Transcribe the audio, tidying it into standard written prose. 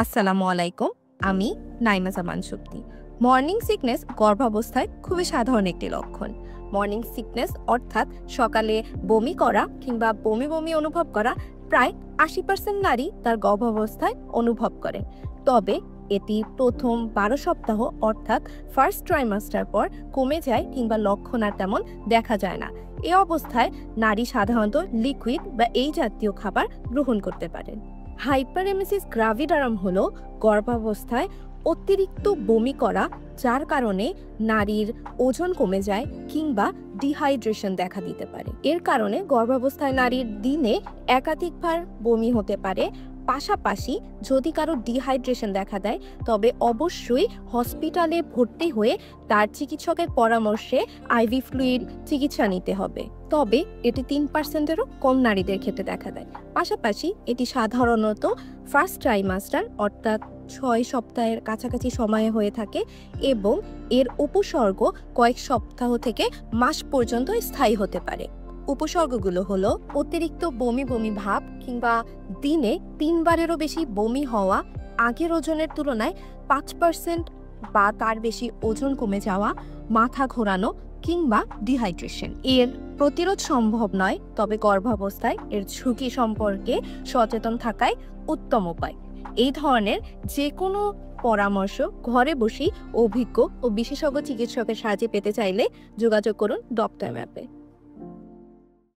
আসসালামু আলাইকুম। আমি নাইমা জামান শক্তি। মর্নিং সিকনেস গর্ভাবস্থায় খুবই সাধারণ একটি লক্ষণ। মর্নিং সিকনেস অর্থাৎ সকালে বমি করা কিংবা বমি বমি অনুভব করা প্রায় ৮০% নারী তার গর্ভাবস্থায় অনুভব করে। তবে এটি প্রথম ১২ সপ্তাহ অর্থাৎ ফার্স্ট ট্রাইমাস্টার পর কমে যায় কিংবা লক্ষণ আর তেমন দেখা যায় না। এ অবস্থায় নারী সাধারণত লিকুইড বা এই জাতীয় খাবার গ্রহণ করতে পারেন। হাইপারেমেসিস গ্রাভিডারাম হলো গর্ভাবস্থায় অতিরিক্ত বমি করা, যার কারণে নারীর ওজন কমে যায় কিংবা ডিহাইড্রেশন দেখা দিতে পারে। এর কারণে গর্ভাবস্থায় নারীর দিনে একাধিকবার বমি হতে পারে। পাশাপাশি যদি কারো ডিহাইড্রেশন দেখা দেয় তবে অবশ্যই হসপিটালে ভর্তি হয়ে তার চিকিৎসকের পরামর্শে আইভি ফ্লুইড চিকিৎসা নিতে হবে। তবে এটি ৩%-এরও কম নারীদের ক্ষেত্রে দেখা দেয়। পাশাপাশি এটি সাধারণত ফার্স্ট ট্রাইমাস্টার অর্থাৎ ৬ সপ্তাহের কাছাকাছি সময়ে হয়ে থাকে এবং এর উপসর্গ কয়েক সপ্তাহ থেকে মাস পর্যন্ত স্থায়ী হতে পারে। উপসর্গগুলো হলো অতিরিক্ত বমি বমি ভাব কিংবা দিনে ৩ বারেরও বেশি বমি হওয়া, আগের ওজনের তুলনায় ৫% বা তার বেশি ওজন কমে যাওয়া, মাথা ঘোরানো কিংবা ডিহাইড্রেশন। এর প্রতিরোধ সম্ভব নয়, তবে গর্ভাবস্থায় এর ঝুঁকি সম্পর্কে সচেতন থাকাই উত্তম উপায়। এই ধরনের যে কোনো পরামর্শ ঘরে বসেই অভিজ্ঞ ও বিশেষজ্ঞ চিকিৎসকের সাহায্যে পেতে চাইলে যোগাযোগ করুন ডক্টর ম্যাপে।